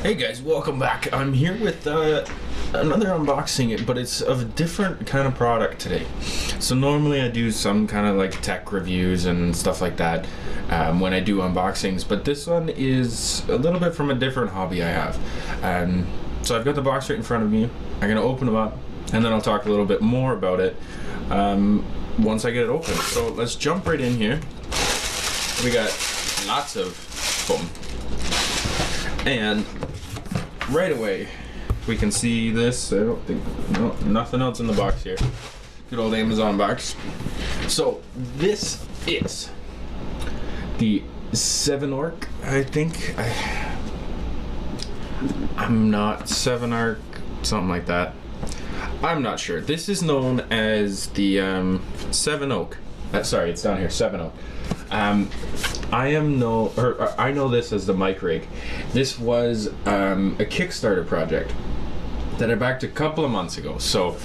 Hey guys, welcome back. I'm here with another unboxing, but it's of a different kind of product today. So normally I do some kind of like tech reviews and stuff like that when I do unboxings, but this one is a little bit from a different hobby I have. So I've got the box right in front of me. I'm gonna open them up and then I'll talk a little bit more about it once I get it open. So let's jump right in here. We got lots of foam. And right away, we can see this. I don't think, no, nothing else in the box here. Good old Amazon box. So this is the Sevenoak, I think. I'm not Sevenoak, something like that. I'm not sure. This is known as the Sevenoak. Sorry, it's down here, Sevenoak. I know this as the Micrig. This was a Kickstarter project that I backed a couple of months ago. So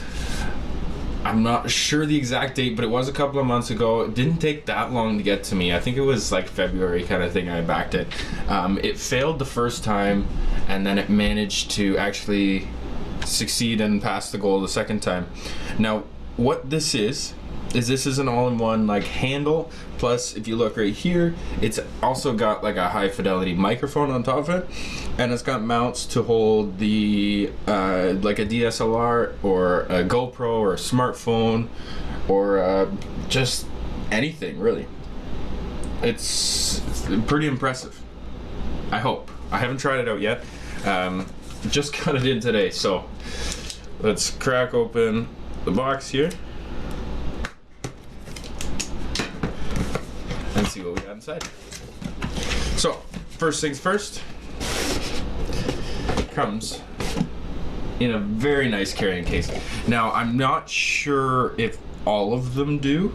I'm not sure the exact date, but it was a couple of months ago. It didn't take that long to get to me. I think it was like February kind of thing I backed it. It failed the first time, and then it managed to actually succeed and pass the goal the second time. Now, what this is this is an all-in-one like handle, plus if you look right here, it's also got like a high fidelity microphone on top of it, and it's got mounts to hold the like a DSLR or a GoPro or a smartphone or just anything really. It's pretty impressive. I hope. I haven't tried it out yet. Just got it in today, so let's crack open the box here and see what we got inside. So, first things first, comes in a very nice carrying case. Now, I'm not sure if all of them do.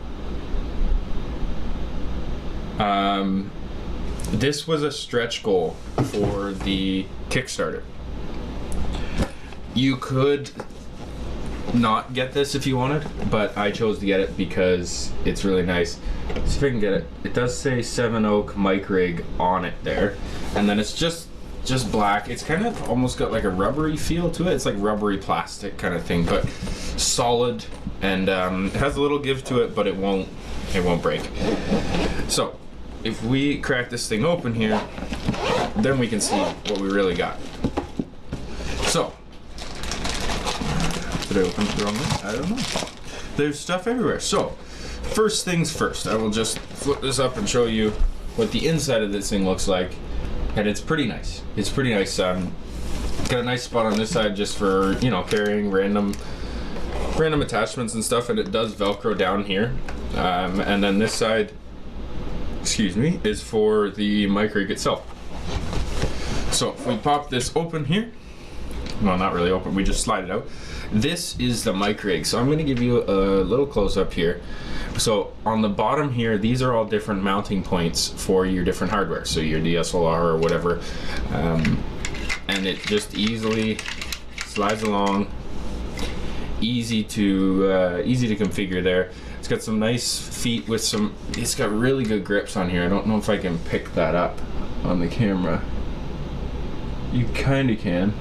This was a stretch goal for the Kickstarter. You could not get this if you wanted, but I chose to get it because it's really nice. Let's see if I can get it. It does say Sevenoak Micrig on it there, and then it's just black. It's kind of almost got like a rubbery feel to it. It's like rubbery plastic kind of thing, but solid, and it has a little give to it, but it won't break. So if we crack this thing open here, then we can see what we really got. So, did I open it the wrong way? I don't know. There's stuff everywhere. So, first things first, I will just flip this up and show you what the inside of this thing looks like. And it's pretty nice. It's pretty nice. Got a nice spot on this side just for, you know, carrying random attachments and stuff, and it does Velcro down here. And then this side, excuse me, is for the Micrig itself. So, if we pop this open here, well, not really open, we just slide it out. This is the Micrig, so I'm going to give you a little close-up here. So on the bottom here, these are all different mounting points for your different hardware, so your DSLR or whatever, and it just easily slides along, easy to configure there. It's got some nice feet with some, it's got really good grips on here. I don't know if I can pick that up on the camera. You kind of can.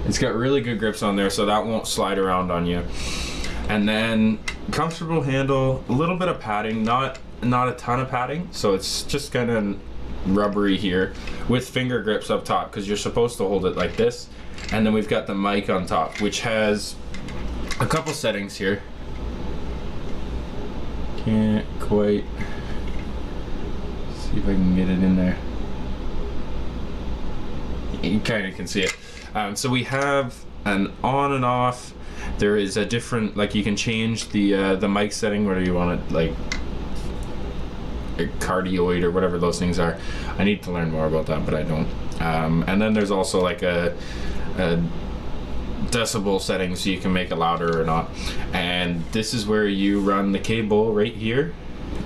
It's got really good grips on there, so that won't slide around on you. And then comfortable handle, a little bit of padding, not a ton of padding, so it's just kind of rubbery here with finger grips up top, because you're supposed to hold it like this. And then we've got the mic on top, which has a couple settings here. Can't quite see if I can get it in there. You kind of can see it. So we have an on and off. There is a different, like you can change the mic setting, whether you want it like a cardioid or whatever those things are. I need to learn more about that, but I don't. And then there's also like a decibel setting, so you can make it louder or not. And this is where you run the cable right here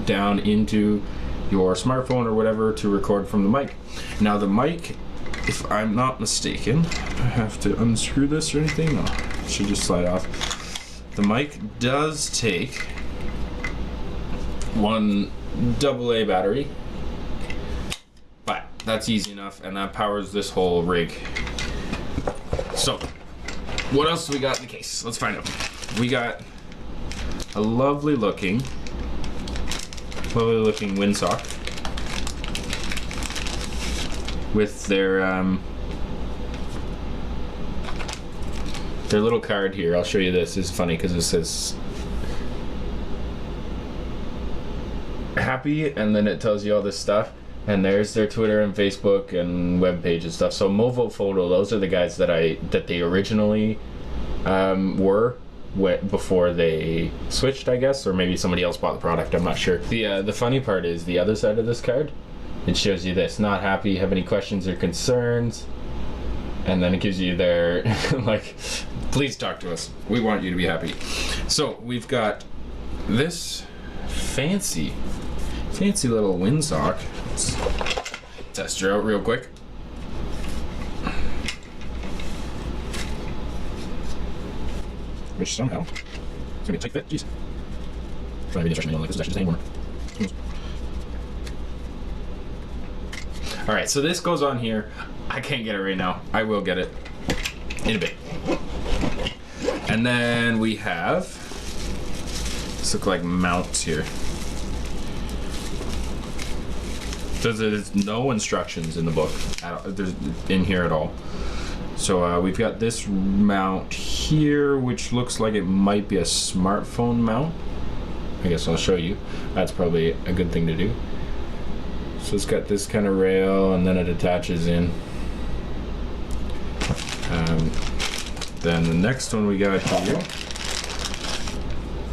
down into your smartphone or whatever to record from the mic. Now the mic, if I'm not mistaken, I have to unscrew this or anything? No, it should just slide off. The mic does take one AA battery, but that's easy enough, and that powers this whole rig. So, what else do we got in the case? Let's find out. We got a lovely looking windsock with their little card here. I'll show you this. It's funny because it says happy, and then it tells you all this stuff. And there's their Twitter and Facebook and webpage and stuff. So Movo Photo, those are the guys that they originally were before they switched, I guess, or maybe somebody else bought the product. I'm not sure. The funny part is the other side of this card. It shows you this: not happy, have any questions or concerns, and then it gives you their like, please talk to us. We want you to be happy. So we've got this fancy little windsock. Let's test her out real quick. Which somehow it's gonna be a tight fit. Jeez. Trying to read the instruction manual like this is actually the same one. Alright, so this goes on here. I can't get it right now. I will get it in a bit. And then we have, these look like mounts here. There's no instructions in the book, there's in here at all. So we've got this mount here, which looks like it might be a smartphone mount. I guess I'll show you. That's probably a good thing to do. So it's got this kind of rail, and then it attaches in. Then the next one we got here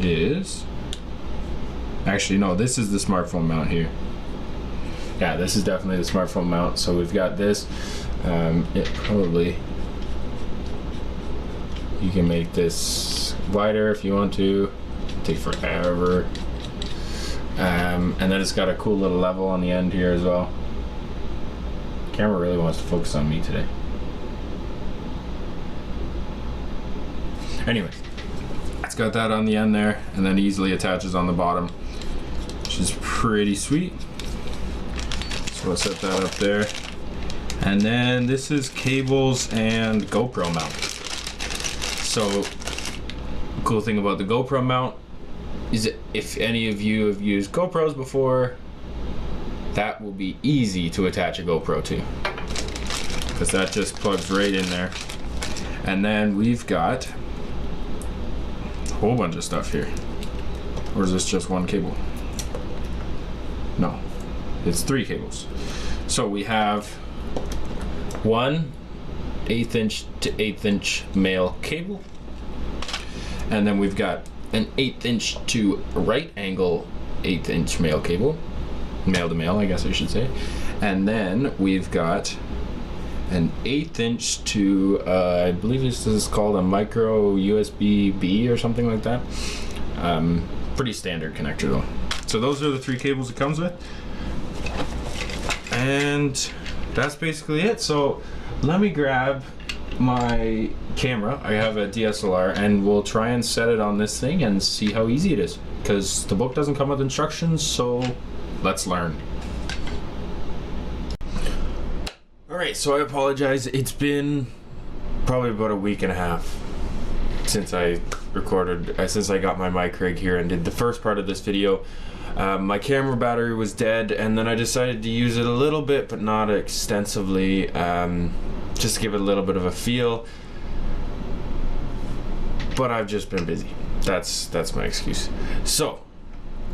is, actually no, this is the smartphone mount here. Yeah, this is definitely the smartphone mount. So we've got this. It probably, you can make this wider if you want to. Take forever. And then it's got a cool little level on the end here as well. Camera really wants to focus on me today. Anyways, it's got that on the end there, and then easily attaches on the bottom, which is pretty sweet. So we'll set that up there. And then this is cables and GoPro mount. So, cool thing about the GoPro mount is that if any of you have used GoPros before, that will be easy to attach a GoPro to, because that just plugs right in there. And then we've got a whole bunch of stuff here. Or is this just one cable? No, it's 3 cables. So we have one 1/8 inch to 1/8 inch male cable, and then we've got an 1/8 inch to right angle 1/8 inch male cable, male to male I guess I should say, and then we've got an 1/8 inch to I believe this is called a micro USB B or something like that. Pretty standard connector though. So those are the 3 cables it comes with, and that's basically it. So let me grab my camera. I have a DSLR, and we'll try and set it on this thing and see how easy it is, because the book doesn't come with instructions, so let's learn. Alright, so I apologize. It's been probably about a week and a half since I recorded, since I got my Micrig here and did the first part of this video. My camera battery was dead, and then I decided to use it a little bit, but not extensively, just to give it a little bit of a feel. But I've just been busy. That's my excuse. So,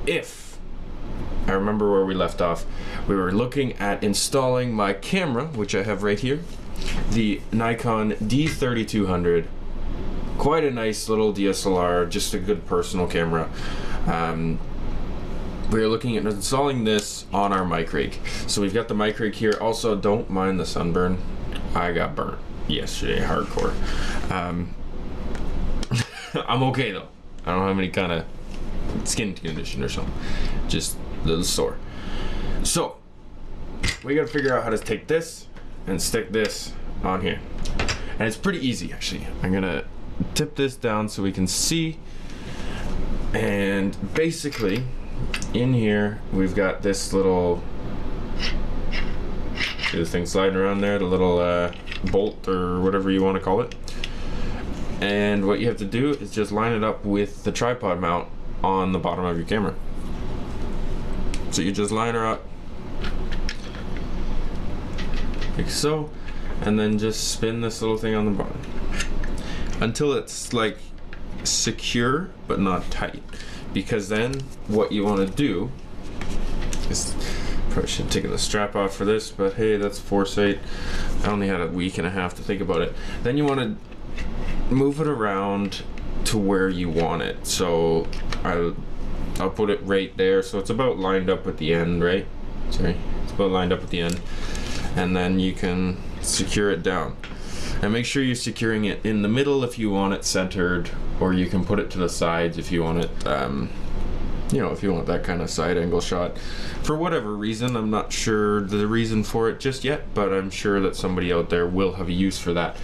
if I remember where we left off, we were looking at installing my camera, which I have right here, the Nikon D3200. Quite a nice little DSLR, just a good personal camera. We are looking at installing this on our Micrig. So we've got the Micrig here. Also, don't mind the sunburn. I got burnt yesterday, hardcore. I'm okay though. I don't have any kind of skin condition or something. Just a little sore. So, we gotta figure out how to take this and stick this on here. And it's pretty easy actually. I'm gonna tip this down so we can see. And basically, in here we've got this little See this thing sliding around there, the little bolt or whatever you want to call it. And what you have to do is just line it up with the tripod mount on the bottom of your camera. So you just line her up like so, and then just spin this little thing on the bottom until it's like secure but not tight, because then what you want to do is, probably should have taken the strap off for this, but hey, that's foresight. I only had a week and a half to think about it. Then you want to move it around to where you want it. So I'll put it right there, so it's about lined up with the end, right? Sorry, it's about lined up with the end, and then you can secure it down. And make sure you're securing it in the middle if you want it centered, or you can put it to the sides if you want it, you know, if you want that kind of side angle shot. For whatever reason, I'm not sure the reason for it just yet, but I'm sure that somebody out there will have a use for that.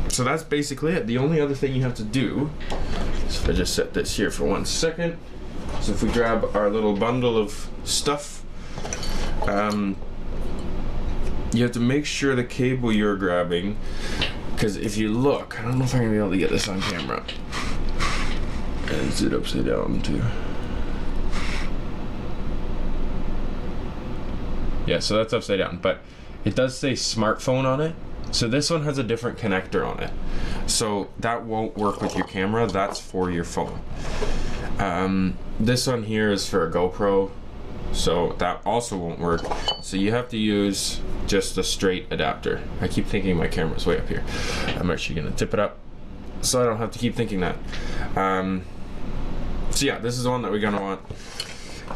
So that's basically it. The only other thing you have to do, so if I just set this here for 1 second, so if we grab our little bundle of stuff, you have to make sure the cable you're grabbing, because if you look, I don't know if I'm gonna be able to get this on camera. And is it upside down too? Yeah, so that's upside down, but it does say smartphone on it. So this one has a different connector on it. So that won't work with your camera, that's for your phone. This one here is for a GoPro, so that also won't work. So you have to use just a straight adapter. I keep thinking my camera's way up here. I'm actually gonna tip it up so I don't have to keep thinking that. So yeah, this is the one that we're gonna want.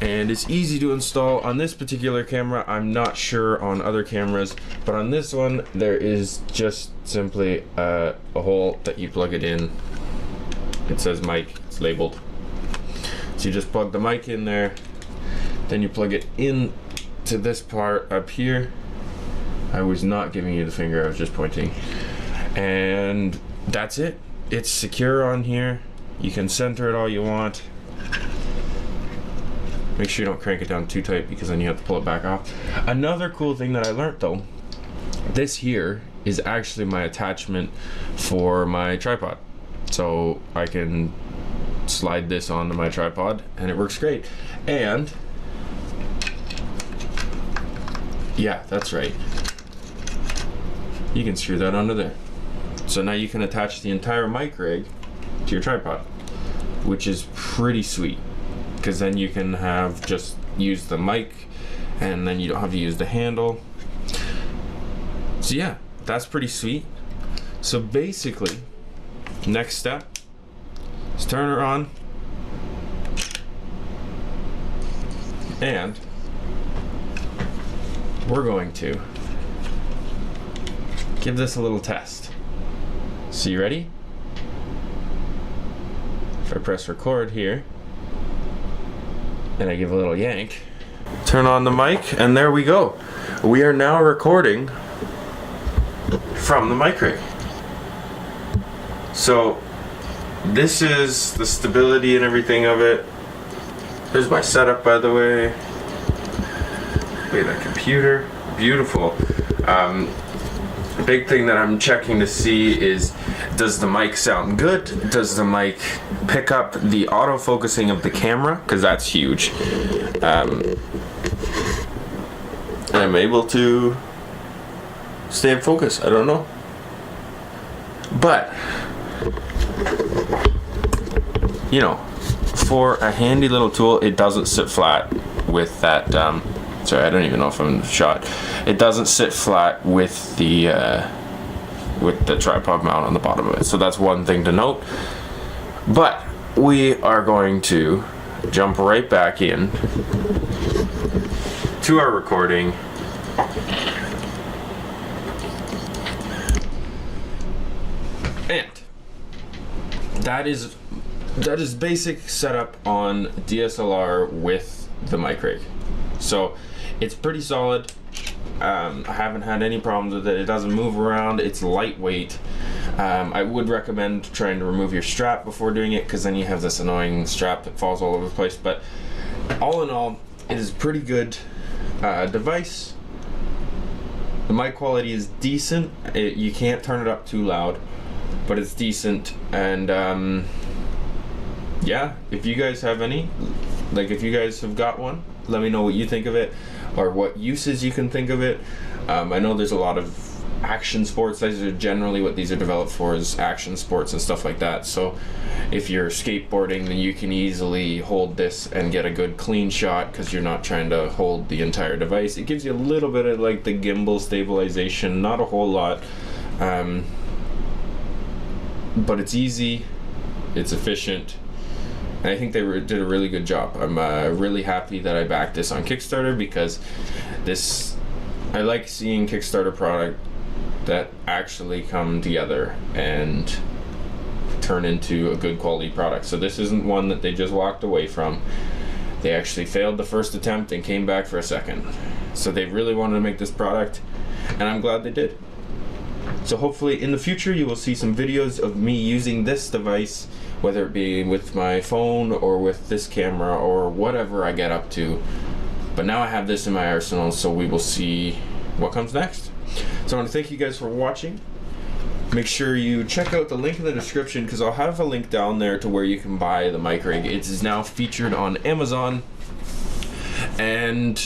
And it's easy to install on this particular camera. I'm not sure on other cameras, but on this one there is just simply a hole that you plug it in. It says mic, it's labeled. So you just plug the mic in there, then you plug it in to this part up here. I was not giving you the finger, I was just pointing. And that's it. It's secure on here. You can center it all you want. Make sure you don't crank it down too tight, because then you have to pull it back off. Another cool thing that I learned though, this here is actually my attachment for my tripod. So I can slide this onto my tripod and it works great. And yeah, that's right. You can screw that onto there. So now you can attach the entire Micrig to your tripod, which is pretty sweet. Because then you can have just use the mic, and then you don't have to use the handle. So yeah, that's pretty sweet. So basically, next step is turn her on, and we're going to give this a little test. So you ready? If I press record here, and I give a little yank, turn on the mic, and there we go. We are now recording from the Micrig. So this is the stability and everything of it. There's my setup, by the way. Look at that computer, beautiful. The big thing that I'm checking to see is, does the mic sound good? Does the mic pick up the autofocusing of the camera? Because that's huge. I'm able to stay in focus. I don't know. But, you know, for a handy little tool, it doesn't sit flat with that, sorry, I don't even know if I'm in the shot. It doesn't sit flat with the tripod mount on the bottom of it. So that's one thing to note. But we are going to jump right back in to our recording. And that is basic setup on DSLR with the Micrig. So it's pretty solid. I haven't had any problems with it. It doesn't move around. It's lightweight. I would recommend trying to remove your strap before doing it, because then you have this annoying strap that falls all over the place. But all in all, it is pretty good device. The mic quality is decent. You can't turn it up too loud, but it's decent. And yeah, if you guys have any, like if you guys have got one, let me know what you think of it or what uses you can think of it. I know there's a lot of action sports. These are generally what these are developed for, is action sports and stuff like that. So if you're skateboarding, then you can easily hold this and get a good clean shot because you're not trying to hold the entire device. It gives you a little bit of like the gimbal stabilization, not a whole lot, but it's easy, it's efficient, and I think they did a really good job. I'm really happy that I backed this on Kickstarter, because I like seeing Kickstarter product that actually come together and turn into a good quality product. So this isn't one that they just walked away from. They actually failed the first attempt and came back for a second. So they really wanted to make this product, and I'm glad they did. So hopefully in the future you will see some videos of me using this device, whether it be with my phone or with this camera or whatever I get up to. But now I have this in my arsenal, so we will see what comes next. So I want to thank you guys for watching. Make sure you check out the link in the description, because I'll have a link down there to where you can buy the Micrig. It is now featured on Amazon. And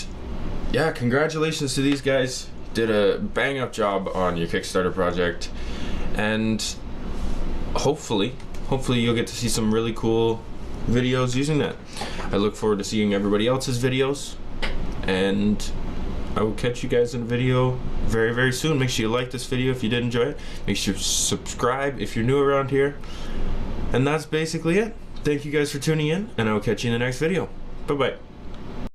yeah, congratulations to these guys. Did a bang up job on your Kickstarter project. And hopefully you'll get to see some really cool videos using that. I look forward to seeing everybody else's videos. And I will catch you guys in a video very, very soon. Make sure you like this video if you did enjoy it. Make sure you subscribe if you're new around here. And that's basically it. Thank you guys for tuning in, and I will catch you in the next video. Bye-bye.